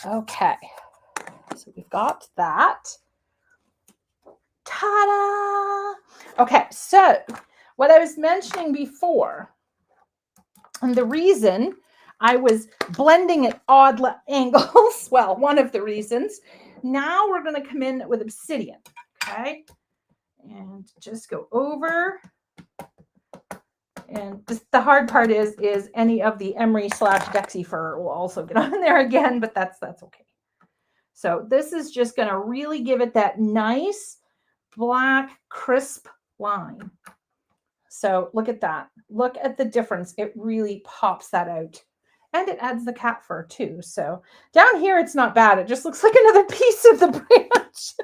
Okay. So we've got that. Ta-da! Okay, so what I was mentioning before, and the reason I was blending at odd angles, well, one of the reasons, now we're going to come in with obsidian, okay? And just go over. And the hard part is any of the emery/Dexy fir will also get on there again, but that's okay. So this is just going to really give it that nice black crisp line. So look at that. Look at the difference. It really pops that out. And it adds the cat fur too. So down here, it's not bad. It just looks like another piece of the branch.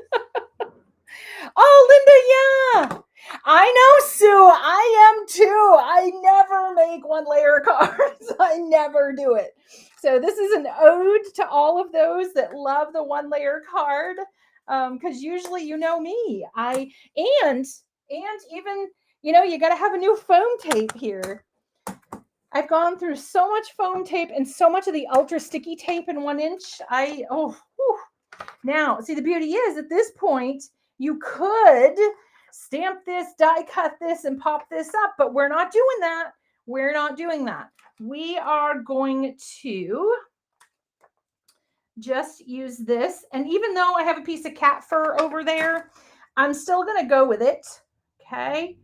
Oh, Linda, yeah. I know, Sue. I am too. I never make 1-layer cards. I never do it. So this is an ode to all of those that love the 1-layer card. Because usually, you know me. And even, you got to have a new foam tape here. I've gone through so much foam tape and so much of the ultra sticky tape in 1 inch. Now, see, the beauty is at this point, you could stamp this, die cut this, and pop this up, but we're not doing that. We're not doing that. We are going to just use this. And even though I have a piece of cat fur over there, I'm still going to go with it. Okay.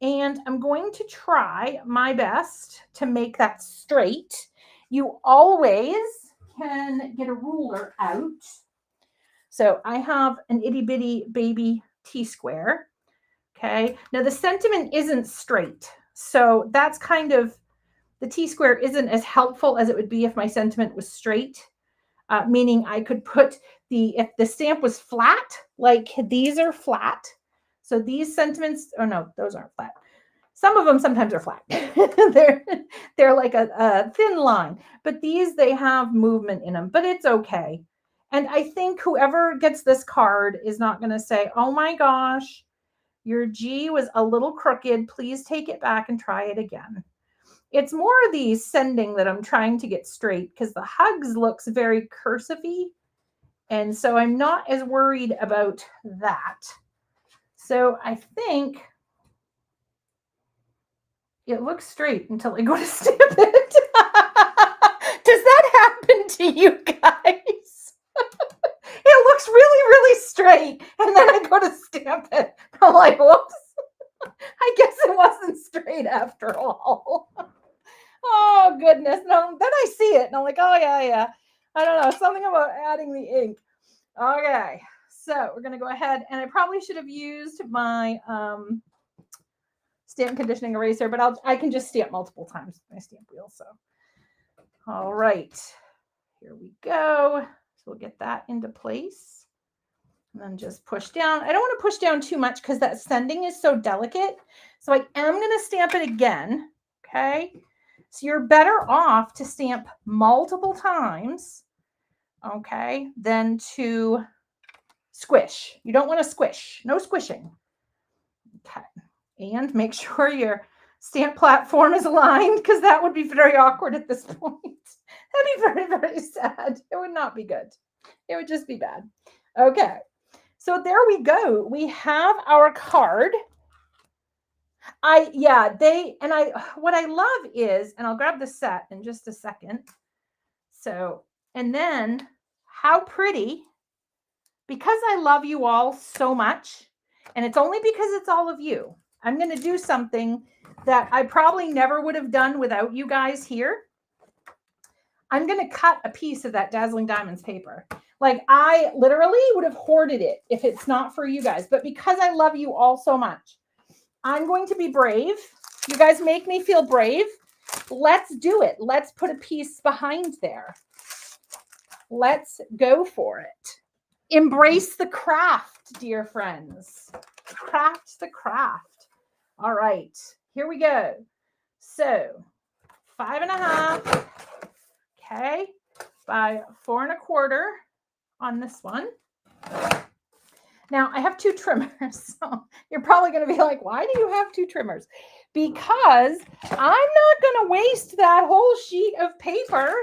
And I'm going to try my best to make that straight. You always can get a ruler out. So I have an itty bitty baby T-square. Okay. Now the sentiment isn't straight. So that's kind of, the T-square isn't as helpful as it would be if my sentiment was straight. Meaning I could put if the stamp was flat, like these are flat. So these sentiments, oh no, those aren't flat. Some of them sometimes are flat. they're like a thin line, but these, they have movement in them, but it's okay. And I think whoever gets this card is not going to say, oh my gosh, your G was a little crooked. Please take it back and try it again. It's more the sending that I'm trying to get straight because the hugs looks very cursive-y. And so I'm not as worried about that. So I think it looks straight until I go to stamp it. Does that happen to you guys? It looks really, really straight. And then I go to stamp it. I'm like, whoops. I guess it wasn't straight after all. Oh, goodness. No, then I see it and I'm like, oh, yeah. I don't know. Something about adding the ink. Okay. So we're going to go ahead. And I probably should have used my stamp conditioning eraser, but I can just stamp multiple times with my stamp wheel. So, all right. Here we go. So we'll get that into place. And then just push down. I don't want to push down too much because that sending is so delicate. So I am going to stamp it again. Okay. So you're better off to stamp multiple times, okay, than to squish. You don't want to squish. No squishing. Okay. And make sure your stamp platform is aligned because that would be very awkward at this point. That'd be very, very sad. It would not be good. It would just be bad. Okay. So there we go. We have our card. What I love is, and I'll grab the set in just a second. So, and then how pretty, because I love you all so much, and it's only because it's all of you, I'm going to do something that I probably never would have done without you guys here. I'm going to cut a piece of that Dazzling Diamonds paper. Like I literally would have hoarded it if it's not for you guys, but because I love you all so much, I'm going to be brave. You guys make me feel brave. Let's do it. Let's put a piece behind there. Let's go for it. Embrace the craft, dear friends. Craft the craft. All right, here we go. So 5.5, okay, by 4.25 on this one. Now, I have 2 trimmers, so you're probably going to be like, why do you have 2 trimmers? Because I'm not going to waste that whole sheet of paper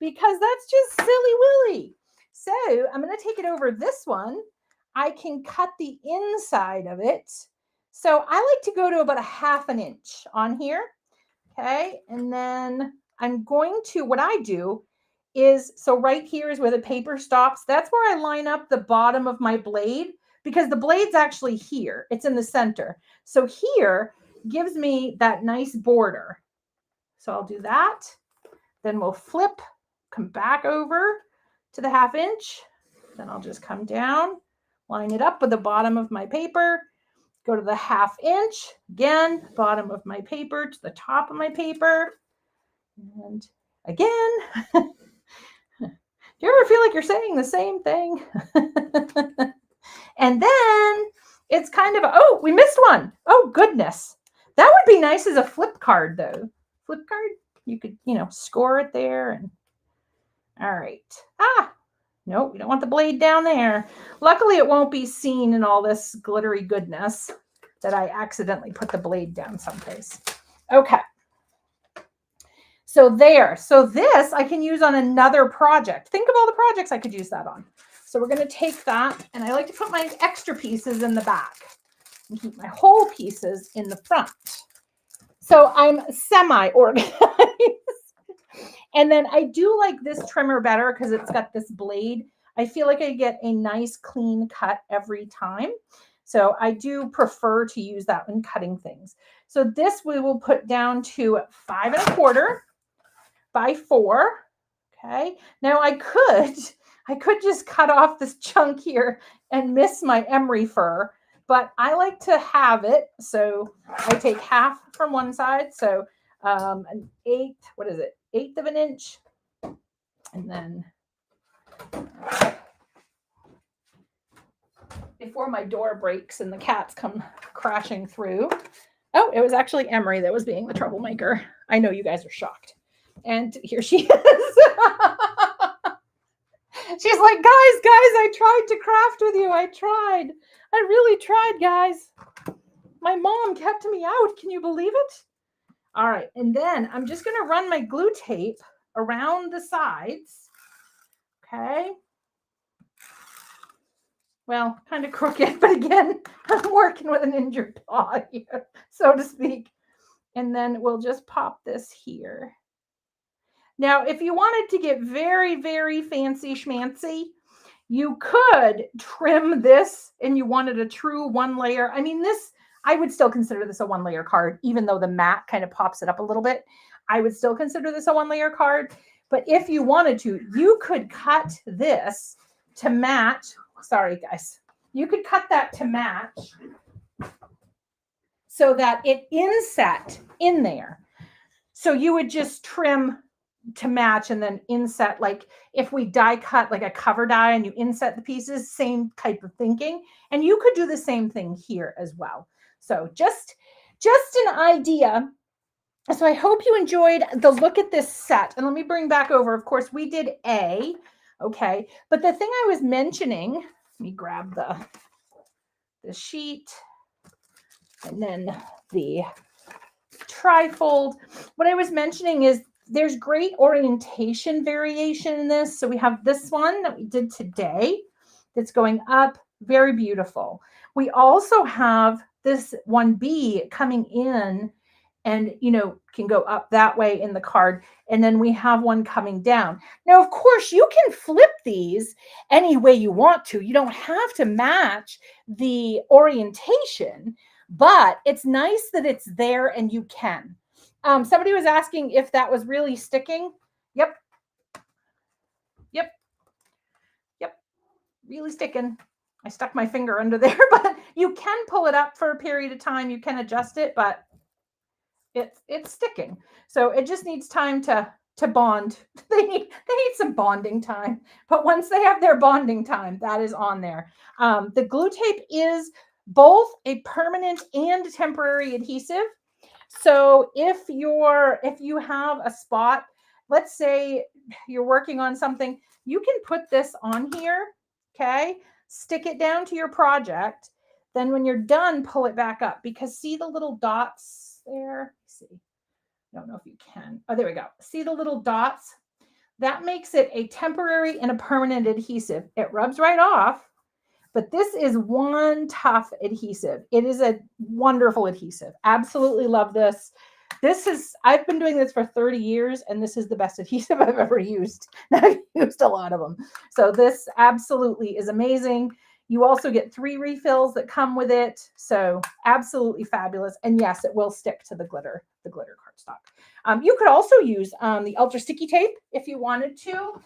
because that's just silly willy. So I'm going to take it over this one. I can cut the inside of it. So I like to go to about 1/2 inch on here, okay? And then I'm going to, what I do is, so right here is where the paper stops. That's where I line up the bottom of my blade, because the blade's actually here. It's in the center. So here gives me that nice border. So I'll do that. Then we'll flip, come back over to the 1/2 inch. Then I'll just come down, line it up with the bottom of my paper, go to the 1/2 inch, again, bottom of my paper to the top of my paper. And again, do you ever feel like you're saying the same thing? And then it's kind of, oh, we missed one. Oh, goodness. That would be nice as a flip card, though. Flip card, you could, score it there. And all right. Nope, we don't want the blade down there. Luckily, it won't be seen in all this glittery goodness that I accidentally put the blade down someplace. Okay. So there. So this I can use on another project. Think of all the projects I could use that on. So we're going to take that, and I like to put my extra pieces in the back and keep my whole pieces in the front. So I'm semi-organized. And then I do like this trimmer better because it's got this blade. I feel like I get a nice clean cut every time. So I do prefer to use that when cutting things. So this we will put down to 5 1/4 by 4. Okay. Now I could just cut off this chunk here and miss my emery fir, but I like to have it. So I take half from one side. So an eighth, what is it? 1/8 of an inch. And then before my door breaks and the cats come crashing through. Oh, it was actually Emery that was being the troublemaker. I know you guys are shocked. And here she is. She's like, guys, I tried to craft with you. I tried. I really tried, guys. My mom kept me out. Can you believe it? All right. And then I'm just going to run my glue tape around the sides. Okay. Well, kind of crooked, but again, I'm working with an injured paw here, so to speak. And then we'll just pop this here. Now, if you wanted to get very, very fancy schmancy, you could trim this and you wanted a true one layer. I mean, this, I would still consider this a one layer card, even though the mat kind of pops it up a little bit. I would still consider this a one layer card. But if you wanted to, you could cut this to match. Sorry, guys. You could cut that to match so that it inset in there. So you would just trim to match and then inset, like if we die cut like a cover die and you inset the pieces, same type of thinking. And you could do the same thing here as well. So just an idea. So I hope you enjoyed the look at this set. And let me bring back over, of course, we did A, okay. But the thing I was mentioning, let me grab the sheet and then the trifold. What I was mentioning is there's great orientation variation in this. So we have this one that we did today that's going up, very beautiful. We also have this 1B coming in and, you know, can go up that way in the card. And then we have one coming down. Now, of course, you can flip these any way you want to. You don't have to match the orientation, but it's nice that it's there and you can. Somebody was asking if that was really sticking. Yep. Really sticking. I stuck my finger under there, but you can pull it up for a period of time. You can adjust it, but it's sticking. So it just needs time to bond. They need some bonding time. But once they have their bonding time, that is on there. The glue tape is both a permanent and temporary adhesive. So if you have a spot, let's say you're working on something, you can put this on here, okay? Stick it down to your project. Then when you're done, pull it back up, because see the little dots there? Let's see. I don't know if you can. Oh, there we go. See the little dots? That makes it a temporary and a permanent adhesive. It rubs right off, but this is one tough adhesive. It is a wonderful adhesive. Absolutely love this. I've been doing this for 30 years, and this is the best adhesive I've ever used. I've used a lot of them. So this absolutely is amazing. You also get 3 refills that come with it. So absolutely fabulous. And yes, it will stick to the glitter cardstock. You could also use the ultra sticky tape if you wanted to.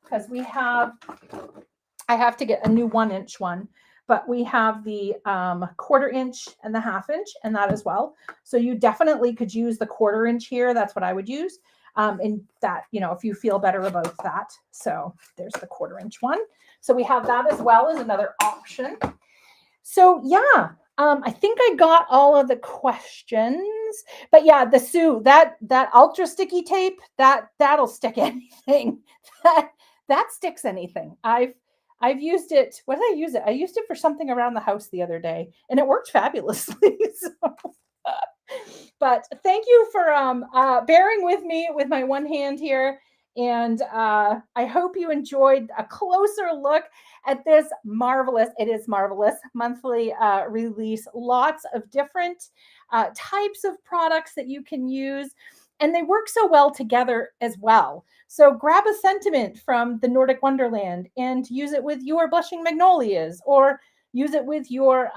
Because I have to get a new 1-inch one, but we have the 1/4 inch and the 1/2 inch and that as well. So you definitely could use the 1/4 inch here. That's what I would use. And that, you know, if you feel better about that. So there's the 1/4 inch one. So we have that as well as another option. So yeah, I think I got all of the questions, but yeah, the Sue, that ultra sticky tape, that'll stick anything. That sticks anything. I've used it. What did I use it? I used it for something around the house the other day, and it worked fabulously. But thank you for bearing with me with my one hand here. And I hope you enjoyed a closer look at this marvelous, it is marvelous, monthly release. Lots of different types of products that you can use. and they work so well together as well. So grab a sentiment from the Nordic Wonderland and use it with your blushing magnolias, or use it with your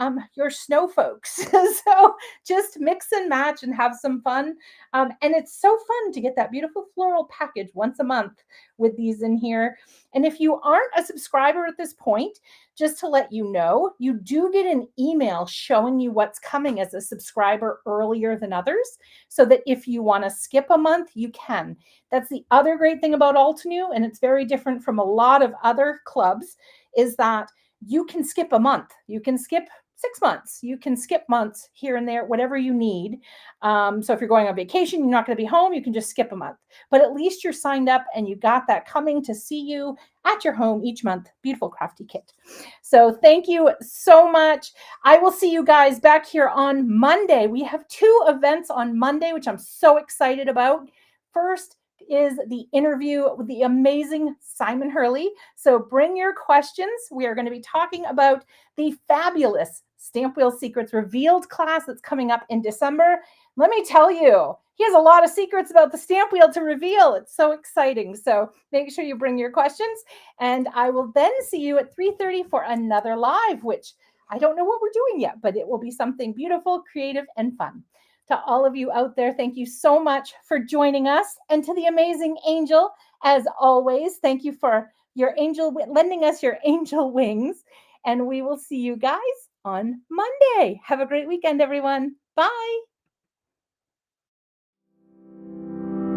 snow folks. So just mix and match and have some fun. And it's so fun to get that beautiful floral package once a month with these in here. And if you aren't a subscriber at this point, just to let you know, you do get an email showing you what's coming as a subscriber earlier than others, so that if you want to skip a month, you can. That's the other great thing about Altenew, and it's very different from a lot of other clubs, is that you can skip a month. You can skip 6 months. You can skip months here and there, whatever you need. So if you're going on vacation, you're not going to be home, you can just skip a month. But at least you're signed up and you got that coming to see you at your home each month. Beautiful Crafty kit. So thank you so much. I will see you guys back here on Monday. We have 2 events on Monday, which I'm so excited about. First is the interview with the amazing Simon Hurley. So bring your questions. We are going to be talking about the fabulous Stamp Wheel Secrets Revealed class that's coming up in December. Let me tell you, he has a lot of secrets about the stamp wheel to reveal. It's so exciting. So make sure you bring your questions. And I will then see you at 3:30 for another live, which I don't know what we're doing yet, but it will be something beautiful, creative, and fun. To all of you out there, thank you so much for joining us. And to the amazing Angel, as always, thank you for your lending us your angel wings. And we will see you guys on Monday. Have a great weekend, everyone. Bye.